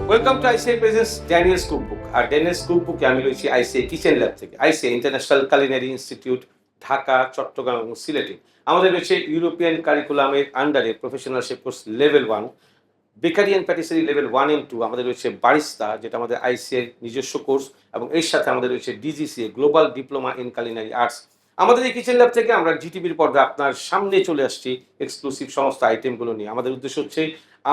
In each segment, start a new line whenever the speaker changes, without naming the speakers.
Welcome to ICI presents Daniel's cookbook. আর Daniel's কুকবুকে আমি রয়েছি আইসিআই কিচেন ল্যাব থেকে। ICI international culinary institute, Dhaka, Chittagong এবং সিলেটে। আমাদের রয়েছে ইউরোপিয়ান কারিকুলামের আন্ডারে professional chef course level 1, bakery and patisserie level 1 এবং 2। আমাদের রয়েছে বারিস্তা, যেটা আমাদের আইসিআই নিজস্ব কোর্স, এবং এর সাথে আমাদের রয়েছে DGCA, global diploma in culinary arts. আমাদের এই কিচেন ল্যাব থেকে আমরা জিটিভির পর্দায় আপনার সামনে চলে আসছি এক্সক্লুসিভ সমস্ত আইটেমগুলো নিয়ে। আমাদের উদ্দেশ্য হচ্ছে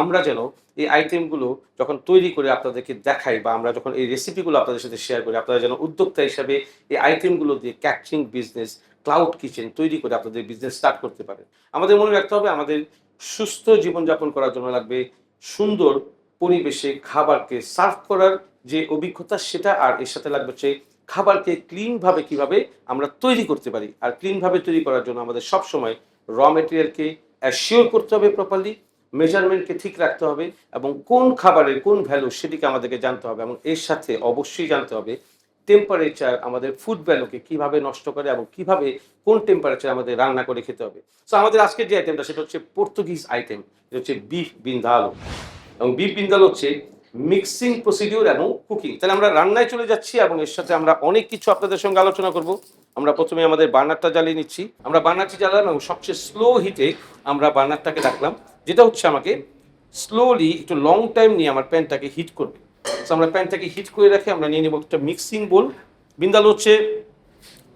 আমরা যেন এই আইটেমগুলো যখন তৈরি করে আপনাদেরকে দেখাই, বা আমরা যখন এই রেসিপিগুলো আপনাদের সাথে শেয়ার করি, আপনারা যেন উদ্যোক্তা হিসাবে এই আইটেমগুলো দিয়ে ক্যাটারিং বিজনেস, ক্লাউড কিচেন তৈরি করে আপনাদের বিজনেস স্টার্ট করতে পারেন। আমাদের মনে রাখতে হবে, আমাদের সুস্থ জীবনযাপন করার জন্য লাগবে সুন্দর পরিবেশে খাবারকে সার্ভ করার যে অভিজ্ঞতা সেটা, আর এর সাথে লাগবে হচ্ছে খাবারকে ক্লিনভাবে কিভাবে আমরা তৈরি করতে পারি। আর ক্লিনভাবে তৈরি করার জন্য আমাদের সবসময় র মেটেরিয়ালকে অ্যাসিওর করতে হবে প্রপারলি, মেজারমেন্টকে ঠিক রাখতে হবে, এবং কোন খাবারের কোন ভ্যালু সেটিকে আমাদেরকে জানতে হবে, এবং এর সাথে অবশ্যই জানতে হবে টেম্পারেচার আমাদের ফুড ভ্যালুকে কিভাবে নষ্ট করে এবং কিভাবে কোন টেম্পারেচার আমাদের রান্না করে খেতে হবে। সো আমাদের আজকের যে আইটেমটা সেটা হচ্ছে পর্তুগিজ আইটেম, এটা হচ্ছে বিফ বিন্দালো। এবং বিফ বিন্দালো হচ্ছে মিক্সিং প্রসিডিউর এবং কুকিং। তাহলে আমরা রান্নায় চলে যাচ্ছি, এবং এর সাথে আমরা অনেক কিছু আপনাদের সঙ্গে আলোচনা করব। আমরা প্রথমে আমাদের বার্নারটা জ্বালিয়ে নিচ্ছি। আমরা বার্নারটি জ্বালালাম এবং সবচেয়ে স্লো হিটে আমরা বার্নারটাকে রাখলাম, যেটা হচ্ছে আমাকে স্লোলি একটু লং টাইম নিয়ে আমার প্যানটাকে হিট করবে। তো আমরা প্যানটাকে হিট করে রেখে আমরা নিয়ে নেব একটা মিক্সিং বোল। বিন্দালো হচ্ছে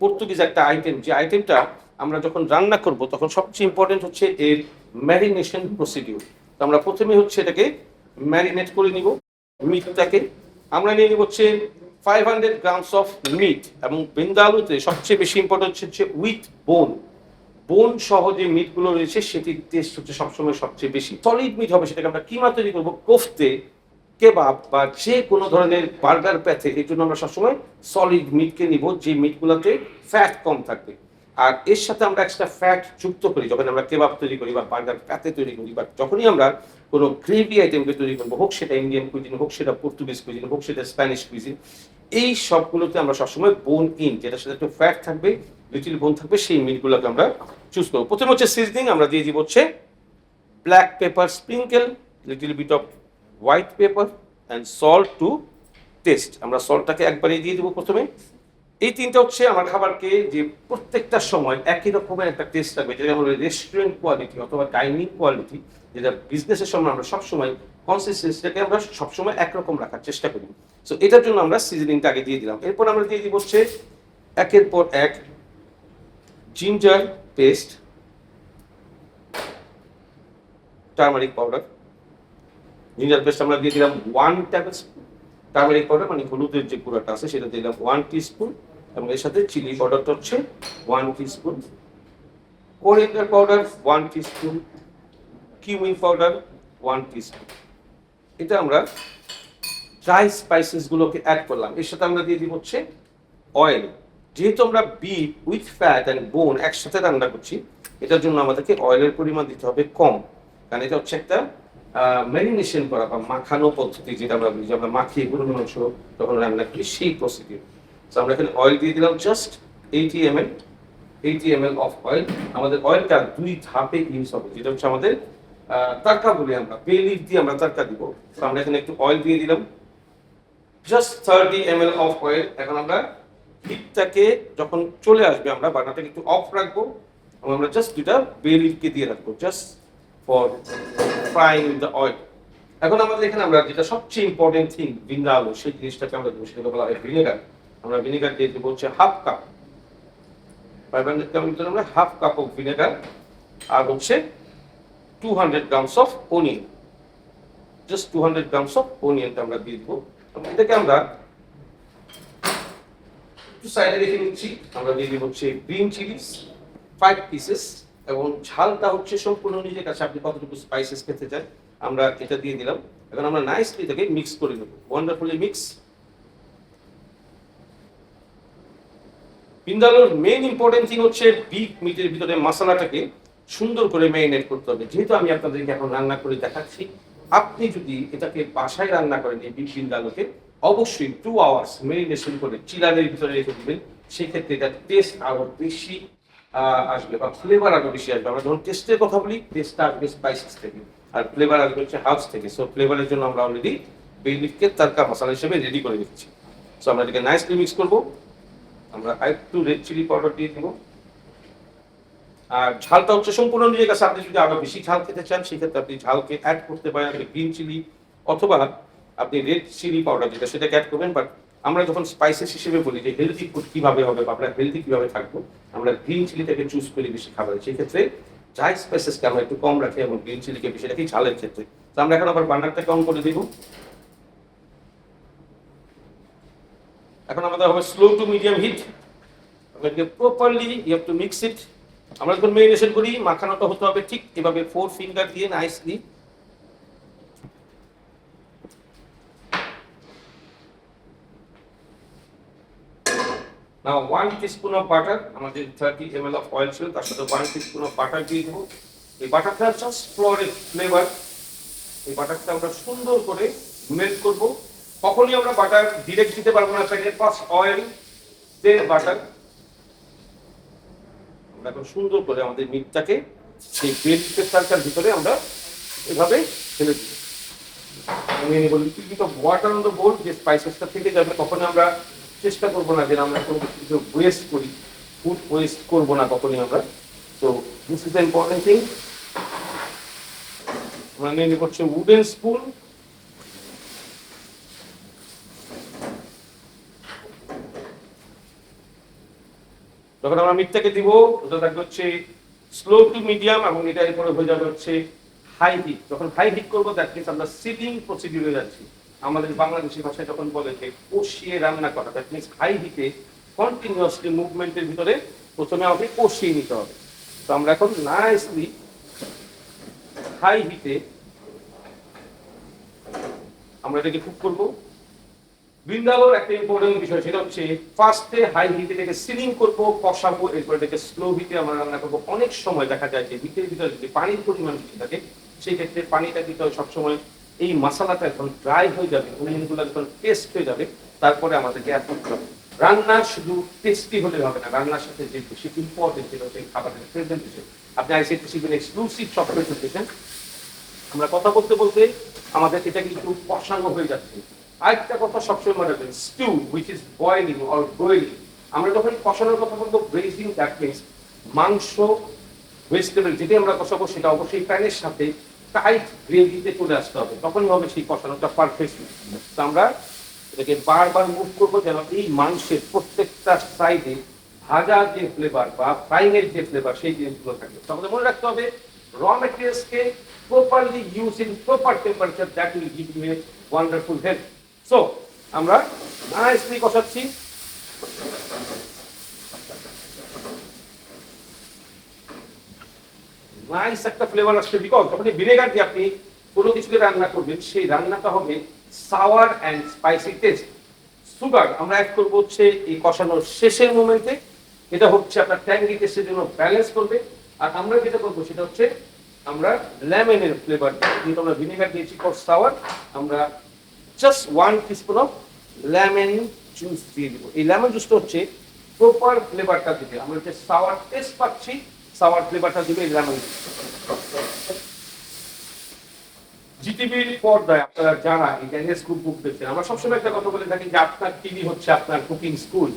পর্তুগিজ একটা আইটেম, যে আইটেমটা আমরা যখন রান্না করব তখন সবচেয়ে ইম্পর্টেন্ট হচ্ছে এর ম্যারিনেশন প্রসিডিউর। তো আমরা প্রথমে হচ্ছে এটাকে ম্যারিনেট করে নিব মিটটাকে। আমরা নিয়ে নিব হচ্ছে 500 গ্রামস অফ মিট, এবং বিন্দালুতে সবচেয়ে বেশি ইম্পর্টেন্ট হচ্ছে উইথ বোন। বোন সহ যে মিটগুলো রয়েছে সেটির টেস্ট হচ্ছে সবসময় সবচেয়ে বেশি। সলিড মিট হবে, সেটাকে আমরা কিমা তৈরি করবো, কোফতে, কেবাব বা যে কোনো ধরনের বার্গার প্যাথে। এই জন্য আমরা সবসময় সলিড মিটকে নিব, যে মিটগুলোতে ফ্যাট কম থাকবে। আর এর সাথে আমরা এক্সট্রা ফ্যাট যুক্ত করি যখন আমরা কেবাব তৈরি করি বা বার্গার প্যাথে তৈরি করি, বা যখনই আমরা কোনো গ্রেভি আইটেমকে তৈরি করবো, হোক সেটা ইন্ডিয়ান কুইজিন, হোক সেটা পর্তুগিজ কুইজিন, হোক সেটা স্প্যানিশ কুইজিন, এই সবগুলোতে আমরা সবসময় বোন ইন, যেটার সাথে একটু ফ্যাট থাকবে, লিটিল বোন থাকবে, সেই মিটগুলোকে আমরা চুজ করবো। প্রথমে হচ্ছে সিজনিং, আমরা দিয়ে দিব হচ্ছে black pepper sprinkle, little bit of white pepper and salt to taste. আমরা সল্টটাকে একবারেই দিয়ে দেবো প্রথমে। এই তিনটা হচ্ছে আমার খাবারকে যে প্রত্যেকটা সময় একই রকমের একটা টেস্ট থাকবে, যেটা হলো রেস্টুরেন্ট কোয়ালিটি অথবা ডাইনিং কোয়ালিটি, যেটা বিজনেসের সময় আমরা সবসময় কনসিস্টেন্সিটাকে আমরা সবসময় একরকম রাখার চেষ্টা করি। সো এটার জন্য আমরা সিজনিংটা আগে দিয়ে দিলাম। এরপর আমরা দিয়ে দিব হচ্ছে একের পর এক ginger paste, turmeric powder. Ginger paste আমরা দিয়ে দিলাম 1 টেবিল স্পুন, টার্মারিক পাউডার মানে হলুদের যে গুঁড়াটা আছে সেটা দিলাম 1 টিস্পুন, এবং এর সাথে চিলি পাউডারটা হচ্ছে 1 teaspoon, coriander powder 1 teaspoon, cumin powder 1 teaspoon. এটা আমরা ড্রাই স্পাইসেস গুলোকে অ্যাড করলাম। এর সাথে আমরা দিয়ে দিব হচ্ছে অয়েল। যেহেতু আমরা বিফ উইথ ফ্যাট অ্যান্ড বোন একসাথে রান্না করছি, এটার জন্য আমাদেরকে অয়েলের পরিমাণ দিতে হবে কম, কারণ এটা হচ্ছে একটা ম্যারিনেশন করা বা মাখানো পদ্ধতি, যেটা আমরা বুঝি, আমরা মাখিয়ে গরুর মাংস যখন রান্না করি সেই প্রসিডিউর। তো আমরা এখানে অয়েল দিয়ে দিলাম জাস্ট 80 ml অফ অয়েল। আমাদের অয়েলটা 2 ধাপে ইউজ হবে, যেটা হচ্ছে আমাদের তারকা বলি আমরা, বে লিফ দিয়ে আমরা তারকা দিব। তো আমরা এখানে একটু অয়েল দিয়ে দিলাম, জাস্ট 30 ml অফ অয়েল। এখন আমরা হিটটাকে যখন চলে আসবে, আমরা বার্নারটাকে একটু অফ রাখবো, এবং আমরা জাস্ট দুটা বে লিফকে দিয়ে রাখবো just for frying with the oil. এখন আমাদের এখানে আমরা যেটা সবচেয়ে ইম্পর্টেন্ট থিং বিন্দালো, সেই জিনিসটাকে আমরা দেবো, সেটাকে বলা হয় ভিনেগার। আমরা ভিনেগার দিয়ে দেবো হচ্ছে হাফ কাপ, 500 গ্রাম আমরা হাফ কাপ অফ ভিনেগার, আর হচ্ছে 200 grams of onion, just 200 grams of অনিয়নটা আমরা দিয়ে দেবো। এটাকে আমরা একটু সাইডে রেখে নিচ্ছি। আমরা দিয়ে দেবো হচ্ছে গ্রিন চিলিস 5 পিসেস, এবং ঝালটা হচ্ছে সম্পূর্ণ নিজের কাছে, আপনি কতটুকু স্পাইসেস খেতে চান আমরা এটা দিয়ে দিলাম। এখন আমরা নাইসলি এটাকে মিক্স করে নেব, ওয়ান্ডারফুলি মিক্স। বিন্দালোর মেইন ইম্পর্টেন্ট থিং হচ্ছে বিফ মিটের ভিতরে মশলাটাকে সুন্দর করে ম্যারিনেট করতে হবে। যেহেতু আমি আপনাদেরকে এখন রান্না করে দেখাচ্ছি, আপনি যদি এটাকে বাসায় রান্না করেন এই বিফ বিন্দালোকে, অবশ্যই 2 আওয়ার্স ম্যারিনেশন করে চিলারের ভিতরে রেখে দিবেন। সেক্ষেত্রে এটার টেস্ট আরো বেশি আসবে, বা ফ্লেভার আরো বেশি আসবে। আমরা যখন টেস্টের কথা বলি, টেস্টটা আসবে স্পাইসেস থেকে, আর ফ্লেভার আসবে হচ্ছে হাউস থেকে। সো ফ্লেভারের জন্য আমরা অলরেডি বে লিফকে তারকা মশলা হিসেবে রেডি করে দিচ্ছি। সো আমরা এটাকে নাইসলি মিক্স করব। আমরা আরেকটু রেড চিলি পাউডার দিয়ে দিব। আর ঝালটা হচ্ছে সম্পূর্ণ নিজের কাছে। আপনি যদি আরো বেশি ঝাল খেতে চান সেক্ষেত্রে আপনি ঝালকে অ্যাড করতে পারেন। আপনি গ্রিন চিলি অথবা আপনি রেড চিলি পাউডার যেটা সেটাকে অ্যাড করবেন। বাট আমরা যখন স্পাইসেস হিসেবে বলি যে হেলদি ফুড কিভাবে হবে বা আমরা হেলদি কিভাবে থাকবো, আমরা গ্রিন চিলিটাকে চুজ করি বেশি খাবারের। সেক্ষেত্রে ড্রাই স্পাইসেসকে আমরা একটু কম রাখি এবং গ্রিন চিলিকে বেশি রাখি ঝালের ক্ষেত্রে। তো আমরা এখন আবার বার্নারটাকে অন করে দিব। এখন আমাদের হবে স্লো টু মিডিয়াম হিট। আপনাকে properly you have to mix it. আমরা যখন মেরিনেশন করি মাখানোটা হতে হবে ঠিক এভাবে 4 ফিঙ্গার দিয়ে nicely. Now 1 teaspoon of butter, আমাদের 30 ml অফ অয়েল ছিল তার সাথে 1 টিস্পুন অফ বাটার দিয়ে দেবো। এই বাটারটা জাস্ট ফ্লোরের ফ্লেভার। এই বাটারটা আমরা সুন্দর করে মেল্ট করব। কখনই আমরা বাটার ডিরেক্ট দিতে পারবো না, তাই ফার্স্ট অয়েল দেন বাটার। আমরা এখন সুন্দর করে আমাদের মিটটাকে সেই বেলিফের তারকার ভিতরে আমরা এভাবে ফেলে দিই। আমি বলি কিছু ওয়াটার অন দ্য বোল, যে স্পাইসেসটা থেকে যাবে কখনো আমরা চেষ্টা করবো না যে আমরা কোনো কিছু ওয়েস্ট করি, ফুড ওয়েস্ট করবো না কখনই আমরা। তো this is the important thing. আমরা নিয়ে নিব হচ্ছে উডেন স্পুন। যখন আমরা মিটটাকে দিব ওটা থাকবে হচ্ছে স্লো টু মিডিয়াম এবং এটা এরপরে হয়ে যাবে হচ্ছে হাই হিট। যখন হাই হিট করবো দ্যাট মিনস আমরা সিলিং প্রসিডিউরে যাচ্ছি। আমাদের বাংলাদেশি ভাষায় যখন বলে যে কষিয়ে রান্না করা, দ্যাট মিনস হাই হিটে কন্টিনিউয়াসলি মুভমেন্টের ভিতরে প্রথমে আমাকে কষিয়ে নিতে হবে। তো আমরা এখন নাইসলি হাই হিটে আমরা এটাকে কুক করবো। বৃন্দাবন একটা ইম্পর্টেন্ট বিষয়, সেটা হচ্ছে ফার্স্টে হাই হিটে এটাকে সিলিং করবো, কষাবো, এরপর এটাকে স্লো হিটে আমরা রান্না করবো। অনেক সময় দেখা যায় যে হিটের ভিতরে যদি পানির পরিমাণ বেশি থাকে সেই ক্ষেত্রে পানিটা দিতে হয় সবসময়। এই মশলাটা যখন ড্রাই হয়ে যাবে, অনিয়নগুলো যখন টেস্ট হয়ে যাবে, তারপরে আমাদেরকে অ্যাড করতে হবে। রান্না শুধু টেস্টি হলে হবে না, রান্নার সাথে যে বেশি ইম্পর্টেন্ট যেটা হচ্ছে খাবারের প্রেজেন্টেশন। আপনি আইসিটি শিখবেন এক্সক্লুসিভ সব প্রেজেন্টেশন। আমরা কথা বলতে বলতে আমাদের এটা কিন্তু কষানো হয়ে যাচ্ছে। আরেকটা কথা সবসময় মনে রাখবেন, stew which is boiling or broiling. আমরা যখন কষানোর কথা বলবো ব্রেজিং, দ্যাট মিনস মাংস ভেজিটেবল যেটি আমরা কষাবো সেটা অবশ্যই প্যানের সাথে টাইট গ্রেভিতে চলে আসতে হবে, তখনই হবে সেই কষানোটা পারফেক্টলি। তো আমরা এটাকে বারবার মুভ করবো যেন এই মাংসের প্রত্যেকটা সাইডে ভাজা যে ফ্লেভার বা ফ্রাইং এর যে ফ্লেভার সেই জিনিসগুলো থাকে। তো আমাদের মনে রাখতে হবে র মেটেরিয়ালসকে properly used in proper temperature, that will give you a wonderful health. So আমরা নাইসলি কষাচ্ছি। নাইস একটা ফ্লেভার আসছে, বিকজ যখন ভিনেগার দিয়ে আপনি কোনো কিছুকে রান্না করবেন সেই রান্নাটা হবে sour and spicy taste. Sugar আমরা অ্যাড করবো হচ্ছে এই কষানোর শেষের মোমেন্টে। এটা হচ্ছে আপনার ট্যাঙ্গি টেস্টের জন্য ব্যালেন্স করবে। আর আমরা যেটা করবো সেটা হচ্ছে আমরা লেমনের ফ্লেভার, যেহেতু আমরা ভিনেগার দিয়েছি ফর সাওয়ার, আমরা just 1 teaspoon of lemon juice দিয়ে দিব। এই লেমন জুসটা হচ্ছে প্রপার ফ্লেভারটা দিবে, আমরা যে সাওয়ার টেস্ট পাচ্ছি সাওয়ার ফ্লেভারটা দিবে এই লেমন জুস। জিটিভির পর্দায় আপনারা যারা এই ড্যানিয়েলস কুক বুক দেখছেন, আমরা সবসময় একটা কথা বলে থাকি যে আপনার টিভি হচ্ছে আপনার কুকিং স্কুল।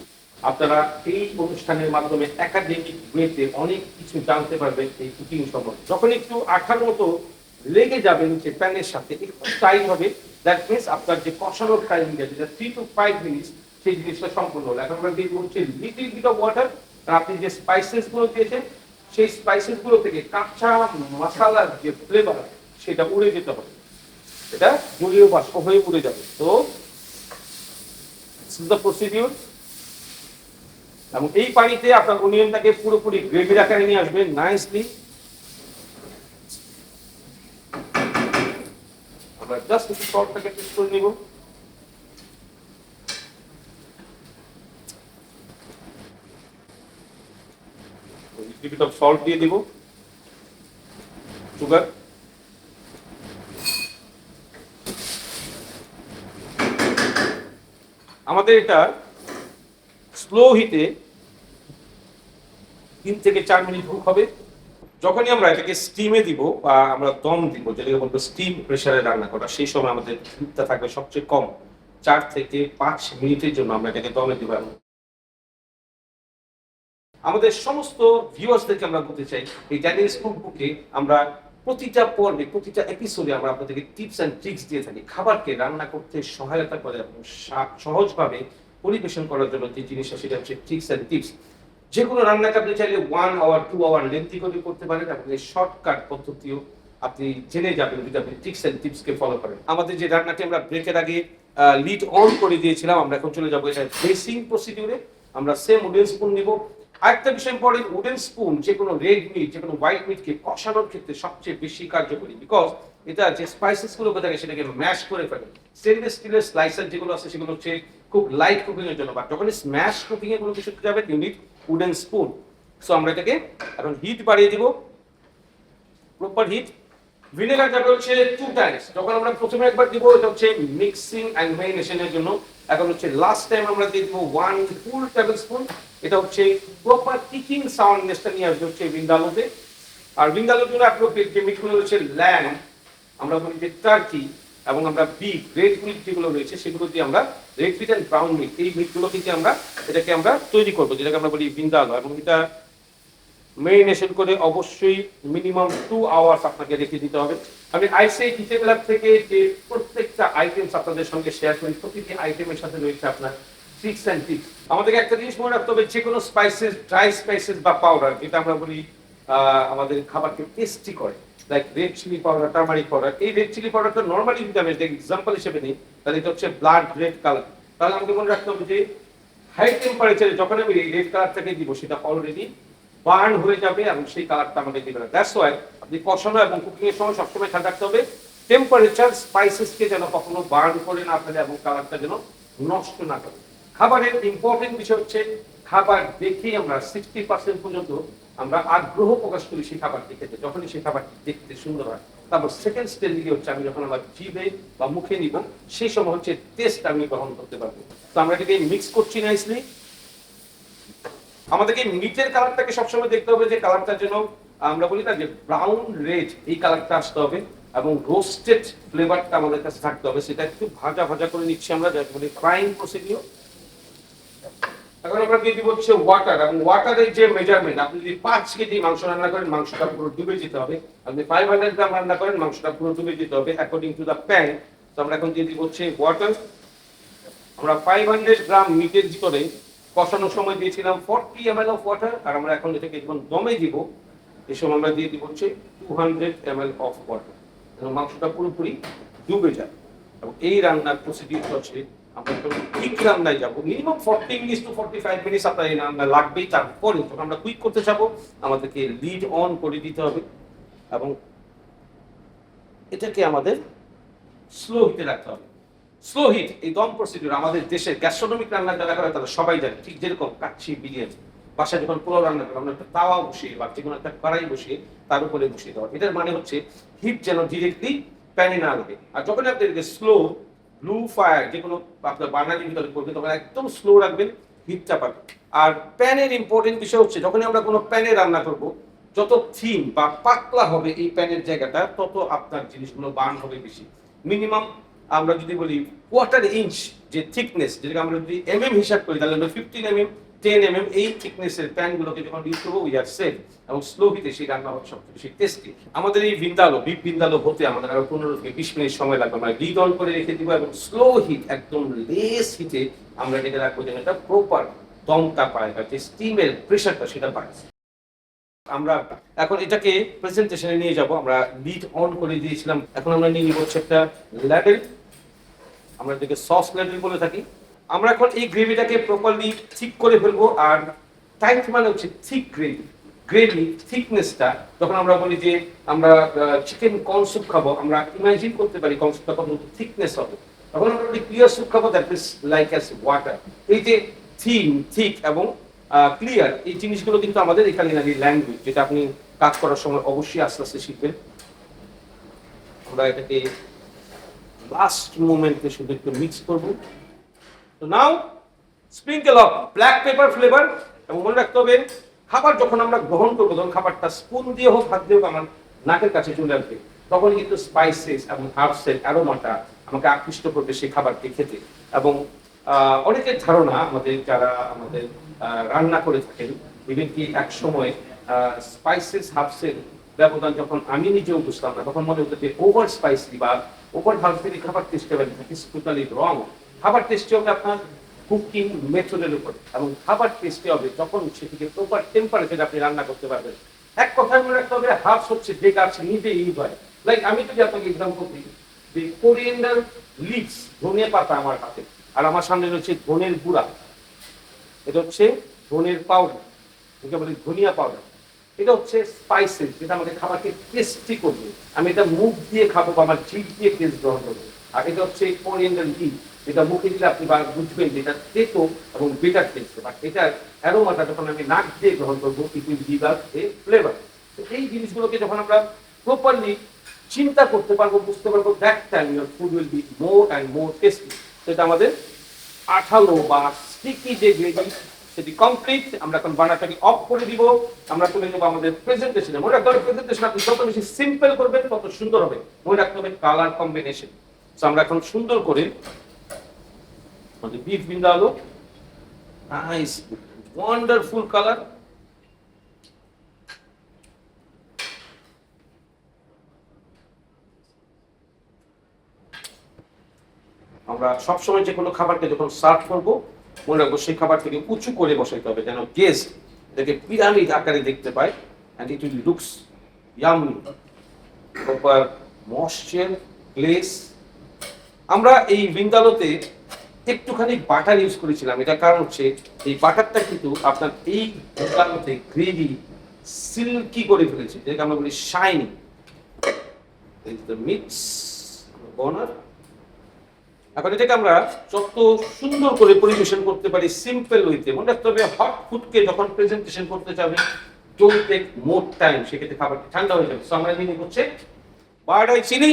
আপনারা এই অনুষ্ঠানের মাধ্যমে একাডেমিক ওয়েতে অনেক কিছু জানতে পারবেন এই কুকিং সম্পর্কে। যখন একটু আঠার মতো লেগে যাবেন যে প্যানের সাথে একটু টাইট হবে, দ্যাট মিনস আপনার যে কষানোর টাইমিংটা যেটা 3 to 5 মিনিটস সেই জিনিসটা সম্পূর্ণ হলো। এখন আমরা দিয়ে হচ্ছে লিটল বিট অফ ওয়াটার। আর আপনি যে স্পাইসেস গুলো দিয়েছেন সেই স্পাইসেস গুলো থেকে কাঁচা মশলার যে ফ্লেভার সেটা উড়ে যেতে হবে, এটা জলীয় বাষ্প হয়ে উড়ে যাবে। তো দিস ইজ দ্য প্রসিডিউর। এবং এই পানিতে আপনার অনিয়নটাকে পুরোপুরি গ্রেভির আকারে নিয়ে আসবেন নাইসলি। আমরা জাস্ট একটু সল্টটাকে টেস্ট করে নিব। লিটল সল্ট দিয়ে দিব, সুগার। আমাদের এটা স্লো হিটে 3 থেকে 4 মিনিট কুক হবে। যখনই আমরা এটাকে স্টিমে দিব বা আমরা দম দিব, যেটাকে বলবো স্টিম প্রেসারে রান্না করা, সেই সময় আমাদের হিটটা থাকবে সবচেয়ে কম 4 থেকে 5 মিনিটের জন্য আমরা এটাকে দমে দিব। আমাদের সমস্ত ভিউয়ার্সদেরকে আমরা বলতে চাই, এই ড্যানিয়েলস কুকবুকে আমরা প্রতিটা পর্বে, প্রতিটা এপিসোডে আমরা আপনাদেরকে টিপস অ্যান্ড ট্রিক্স দিয়ে থাকি খাবারকে রান্না করতে সহায়তা করে এবং সহজভাবে পরিবেশন করার জন্য যে জিনিসটা, সেটা হচ্ছে ট্রিক্স অ্যান্ড টিপস। যে কোনো রান্নাকে আপনি চাইলে 1 আওয়ার 2 আওয়ার লেন্থি করে করতে পারেন এবং এই শর্টকাট পদ্ধতিও আপনি জেনে যাবেন যদি আপনি ট্রিক্স অ্যান্ড টিপসকে ফলো করেন। আমাদের যে রান্নাটি আমরা ব্রেকের আগে লিড অন করে দিয়েছিলাম, আমরা এখন চলে যাবো এটা বেসিং প্রসিডিউরে। আমরা সেম উডেন স্পুন নিব। আরেকটা বিষয় ইম্পর্টেন্ট, উডেন স্পুন যে কোনো রেড মিট, যে কোনো হোয়াইট মিটকে কষানোর ক্ষেত্রে সবচেয়ে বেশি কার্যকরী, বিকজ এটা যে স্পাইসেস গুলো থাকে সেটাকে ম্যাশ করে ফেলে। স্টেনলেস স্টিলের স্লাইসার যেগুলো আছে সেগুলো হচ্ছে খুব লাইট কুকিং এর জন্য, বা যখন স্ম্যাশ কুকিং এর কোনো কিছু যাবে you need wooden spoon. So আমরা এটাকে এখন হিট বাড়িয়ে দিব, প্রপার হিট। ভিনেগার যাবে হচ্ছে 2 টাইমস। যখন আমরা প্রথমে একবার দিব এটা হচ্ছে মিক্সিং এন্ড ম্যারিনেশনের জন্য, এখন হচ্ছে লাস্ট টাইম আমরা দিয়ে দিব 1 ফুল টেবিল স্পুন। এটা হচ্ছে প্রপার কিকিং সাউন্ডনেসটা নিয়ে আসবে হচ্ছে ভিন্দালোতে। আর ভিন্দালোর জন্য অ্যাপ্রোপ্রিয়েট যে মিটগুলো হচ্ছে ল্যাম্ব, আমরা বলি যে টার্কি, এবং আমরা বিফ, রেড মিট যেগুলো রয়েছে সেগুলো দিয়ে আমরা red meat and brown meat, এই মিটগুলো থেকে আমরা এটাকে আমরা তৈরি করবো, যেটাকে আমরা বলি ভিন্দালো। এবং এটা মেরিনেশন করে অবশ্যই মিনিমাম 2 আওয়ার্স আপনাকে রেখে দিতে হবে। আমি আইসিআই কিচেন ল্যাব থেকে যে প্রত্যেকটা আইটেমস আপনাদের সঙ্গে শেয়ার করি, প্রতিটি আইটেমের সাথে রয়েছে আপনার ট্রিক্স অ্যান্ড টিপস। আমাদেরকে একটা জিনিস মনে রাখতে হবে, যে কোনো স্পাইসেস, ড্রাই স্পাইসেস বা পাউডার, যেটা আমরা বলি আমাদের খাবারকে টেস্টি করে, like red chilli powder, turmeric powder. এই রেড চিলি পাউডারটা নর্মালি যদি আমি এক্সাম্পল হিসেবে নিই, তাহলে এটা হচ্ছে ব্লাড রেড কালার। তাহলে আমাকে মনে রাখতে হবে যে হাই টেম্পারেচারে যখন আমি এই রেড কালারটাকে দিব, সেটা অলরেডি বার্ন হয়ে যাবে এবং সেই কালারটা আমাদের দিবে না। দ্যাটস ওয়াই আপনি কষানো এবং কুকিং এর সময় সবসময় খেয়াল রাখতে হবে টেম্পারেচার স্পাইসেসকে যেন কখনো বার্ন করে না ফেলে এবং কালারটা যেন নষ্ট না করে। খাবারের ইম্পর্টেন্ট বিষয় হচ্ছে খাবার দেখেই আমরা 60% পর্যন্ত আমরা আগ্রহ প্রকাশ করি সেই খাবারটি খেতে। যখনই সেই খাবারটি দেখতে সুন্দর হয়, তারপর সেকেন্ড স্টেজ দিকে হচ্ছে আমি যখন আমার জিভে বা মুখে নিব, সেই সময় হচ্ছে টেস্ট আমি গ্রহণ করতে পারবো। তো আমরা এটাকে মিক্স করছি নাইসলি। আমাদেরকে মিটের কালারটাকে সবসময় দেখতে হবে যে কালারটা যেন আমরা বলি না যে ব্রাউন রেড, এই কালারটা আসতে হবে এবং রোস্টেড ফ্লেভারটা আমাদের কাছে থাকতে হবে। সেটা একটু ভাজা ভাজা করে নিচ্ছি আমরা, যাকে বলি ফ্রাইং প্রসিডিউর। এখন আমরা দিয়ে দিব হচ্ছে ওয়াটার, এবং ওয়াটারের যে মেজারমেন্ট, আপনি যদি 5 কেজি মাংস রান্না করেন মাংসটা পুরো ডুবে যেতে হবে, আপনি 500 গ্রাম রান্না করেন মাংসটা পুরো ডুবে যেতে হবে অ্যাকর্ডিং টু দ্য প্যান। তো আমরা এখন দিয়ে দিব হচ্ছে ওয়াটার। আমরা 500 গ্রাম মিটের ভিতরে কষানোর সময় দিয়েছিলাম 40 ml অফ ওয়াটার, আর আমরা এখন এটাকে যখন দমে দিব এই সময় আমরা দিয়ে দিব হচ্ছে 200 ml অফ ওয়াটার, এবং মাংসটা পুরোপুরি ডুবে যায়। এবং এই রান্নার প্রসিডিউর হচ্ছে আমরা যখন কুইক রান্নায় যাবো মিনিমাম 40 মিনিটস টু 45 মিনিটস আপনার এই রান্না লাগবেই। তারপরে যখন আমরা কুইক করতে যাবো আমাদেরকে লিড অন করে দিতে হবে এবং এটাকে আমাদের স্লো হিটে রাখতে হবে। স্লো হিট, এই দম প্রসিডিউর আমাদের দেশের গ্যাস্ট্রোনমিক রান্না যারা করে তারা সবাই জানে, ঠিক যেরকম কাচ্চি, বিরিয়ানি, বাসায় যখন পোলাও রান্না করে আমরা একটা তাওয়া বসিয়ে বা যে কোনো একটা কড়াই বসিয়ে তার উপরে বসিয়ে দেওয়া, এটার মানে হচ্ছে হিট যেন ডিরেক্টলি প্যানে না লাগে। আর যখন আপনি এটাকে স্লো ব্লু ফায়ার যে কোনো আপনার বার্নারের ভিতরে করবেন তখন একদম স্লো রাখবেন, হিটটা পাবেন। আর প্যানের ইম্পর্টেন্ট বিষয় হচ্ছে যখন আমরা কোনো প্যানে রান্না করব, যত থিন বা পাতলা হবে এই প্যানের জায়গাটা, তত আপনার জিনিসগুলো বার্ন হবে বেশি। মিনিমাম আমরা যদি বলি কোয়ার্টার ইঞ্চ যে থিকনেস, যেটাকে আমরা যদি এমএম হিসাব করি, তাহলে আমরা 15 mm 10 mm এই থিকনেসের প্যানগুলোকে যখন ইউজ করবো উই আর সেফ, এবং স্লো হিটে সেই রান্না হবে সবচেয়ে বেশি টেস্টি। আমাদের এই ভিন্দালো, বিফ ভিন্দালো হতে আমাদের আরো 15 থেকে 20 মিনিট সময় লাগবে। আমরা লিড অন করে রেখে দিব এবং স্লো হিট, একদম লেস হিটে আমরা এটা রাখবো যেন এটা প্রপার দমটা পায় বা যে স্টিমের প্রেশারটা সেটা পায়। আমরা এখন এটাকে প্রেজেন্টেশনে নিয়ে যাব। আমরা লিড অন করে দিয়েছিলাম, এখন আমরা নিয়ে নিব হচ্ছে একটা ল্যাডেল, আমরা এটাকে সস ল্যাডেল বলে থাকি। আমরা এখন এই গ্রেভিটাকে প্রপারলি ঠিক করে ফেলবো। আর টাইট মানে হচ্ছে থিক গ্রেভি, গ্রেভি থিকনেসটা যখন আমরা বলি যে আমরা চিকেন কর্ন স্যুপ খাবো, আমরা ইমাজিন করতে পারি কর্ন স্যুপটা কত থিকনেস হবে। তখন আমরা বলি ক্লিয়ার স্যুপ খাবো, that is like as water. এই যে থিন, থিক এবং ক্লিয়ার, এই জিনিসগুলো কিন্তু আমাদের এখানে ল্যাঙ্গুয়েজ, যেটা আপনি কাজ করার সময় অবশ্যই আস্তে আস্তে শিখবেন। আমরা এটাকে লাস্ট মোমেন্টে শুধু একটু মিক্স করবো। তো now sprinkle of black pepper flavour, এবং মনে রাখতে হবে খাবার যখন আমরা গ্রহণ করবো, তখন খাবারটা স্পুন দিয়ে হোক, হাত দিয়ে হোক, আমার নাকের কাছে চলে আসবে, তখন কিন্তু স্পাইসেস এবং হার্বসের অ্যারোমাটা আমাকে আকৃষ্ট করবে সেই খাবারকে খেতে। এবং অনেকের ধারণা, আমাদের যারা আমাদের রান্না করে থাকেন, ইভেন কি এক সময় স্পাইসেস হার্বসের ব্যবধান যখন আমি নিজেও বুঝতাম না, তখন মনে হতো যে ওভার স্পাইসি বা ওভার হার্বসের খাবার টেস্ট হবে, টোটালি রং। খাবার টেস্টি হবে আপনার কুকিং মেথডের উপর, এবং খাবার টেস্টি হবে যখন সেটিকে প্রপার টেম্পারেচারে আপনি রান্না করতে পারবেন। এক কথায় মনে রাখতে হবে, হার্বস হচ্ছে যে গাছ নিজে ইউজ হয়। লাইক আমি যদি আপনাকে এক্সাম্পল দিই, যে কোরিয়েন্ডার লিভস, ধনে পাতা আমার হাতে, আর আমার সামনে রয়েছে ধনের গুঁড়া, এটা হচ্ছে ধনের পাউডার, যেটা বলি ধনিয়া পাউডার। এটা হচ্ছে স্পাইসেস, যেটা আমাদের খাবারকে টেস্টি করবে। আমি এটা মুখ দিয়ে খাবো বা আমার জিভ দিয়ে টেস্ট গ্রহণ করবো। আর এটা হচ্ছে কোরিয়েন্ডার লিভ, যেটা মুখে দিলে আপনি বুঝবেন যে এটা তেতো এবং বেটার টেস্ট। বাট এটার অ্যারোমাটা যখন আমি নাক দিয়ে গ্রহণ করবো, it will give us A flavour. তো এই জিনিসগুলোকে যখন আমরা প্রপারলি চিন্তা করতে পারবো, বুঝতে পারবো, that time your food will be more and more tasty. সেটা আমাদের আঠালো বা স্টিকি যে গ্রেভি, সেটি কমপ্লিট। আমরা এখন বানাটাকে অফ করে দিব, আমরা চলে যাবো আমাদের প্রেজেন্টেশনে। মনে রাখতে হবে, প্রেজেন্টেশন আপনি যত বেশি সিম্পল করবেন তত সুন্দর হবে। মনে রাখতে হবে কালার কম্বিনেশন। তো আমরা এখন সুন্দর করে আমাদের বিফ ভিন্দালো, নাইস ওয়ান্ডারফুল কালার। আমরা সবসময় যে কোনো খাবারকে যখন সার্ভ করবো, মনে রাখবো সেই খাবারটাকে উঁচু করে বসাইতে হবে, যেন গেস্ট এটাকে পিরামিড আকারে দেখতে পায়, and it will looks yummy, proper moisture, glaze। আমরা এই ভিন্দালোতে একটুখানি বাটার ইউজ করেছিলাম, এটা কারণ হচ্ছে এই বাটারটা কিন্তু আপনার এই ভিন্দালোতে গ্রেভি সিল্কি করে ফেলেছে, যেটাকে আমরা বলি শাইনি। এই যে মিক্স বর্নার। এখন এটাকে আমরা যত সুন্দর করে পরিবেশন করতে পারি সিম্পল ওয়েতে। মনে রাখতে হবে, হট ফুডকে যখন প্রেজেন্টেশন করতে যাবে, ডোন্ট টেক মোর টাইম, সেক্ষেত্রে খাবারটা ঠান্ডা হয়ে যাবে। সো আমরা নিয়ে হচ্ছে বারডাই চিনি,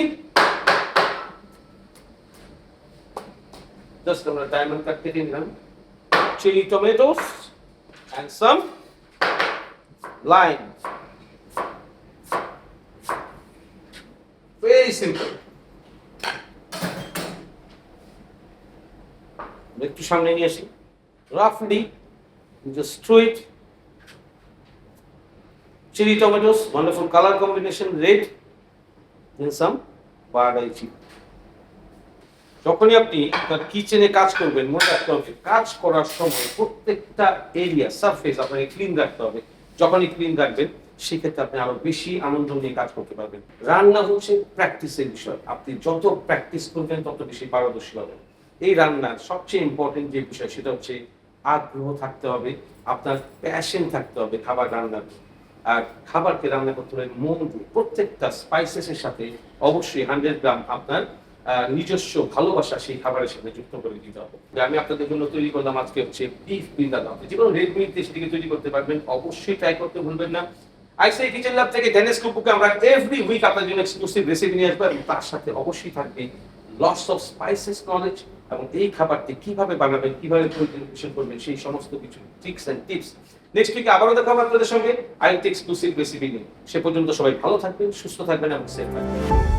জাস্ট আমরা ডায়মন্ড কাট কেটে নিলাম, chilli tomatoes and some lime, very simple। একটু সামনে নিয়ে আসি, রাফলি just throw it, chili tomatoes, wonderful color combination, red, and some বারডাই চিনি। যখনই আপনি আপনার কিচেনে কাজ করবেন, মনে রাখতে হবে কাজ করার সময় প্রত্যেকটা এরিয়া সারফেস আপনাকে ক্লিন রাখতে হবে। যখনই ক্লিন রাখবেন, সেক্ষেত্রে আপনি আরো বেশি আনন্দ নিয়ে কাজ করতে পারবেন। রান্না হচ্ছে প্র্যাকটিসের বিষয়, আপনি যত প্র্যাকটিস করবেন তত বেশি পারদর্শী হবেন। এই রান্নার সবচেয়ে ইম্পর্টেন্ট যে বিষয়, সেটা হচ্ছে আগ্রহ থাকতে হবে, আপনার প্যাশন থাকতে হবে খাবার রান্নার। আর খাবারকে রান্না করতে হবে মন দিয়ে, প্রত্যেকটা স্পাইসেসের সাথে অবশ্যই 100 গ্রাম আপনার নিজস্ব ভালোবাসা সেই খাবারের সাথে যুক্ত করে দিতে হবে। আমি আপনাদের জন্য তৈরি করলাম আজকে হচ্ছে বিফ ভিন্দালো। যে কোনো রেড মিট দিয়ে সেটিকে তৈরি করতে পারবেন, অবশ্যই ট্রাই করতে ভুলবেন না। আইসিআই কিচেন ল্যাব থেকে ডেনিস কুকবুকে আমরা এভরি উইক আপনাদের জন্য এক্সক্লুসিভ রেসিপি নিয়ে আসবো, এবং তার সাথে অবশ্যই থাকবে লটস অফ স্পাইসেস নলেজ, এবং এই খাবারটি কিভাবে বানাবেন, কিভাবে পরিবেশন করবেন, সেই সমস্ত কিছু ট্রিক্স এন্ড টিপস। নেক্সট উইকে আবারও দেখা হবে আপনাদের সঙ্গে আরেকটি এক্সক্লুসিভ রেসিপি নিয়ে। সে পর্যন্ত সবাই ভালো থাকবেন, সুস্থ থাকবেন এবং সেফ থাকবেন।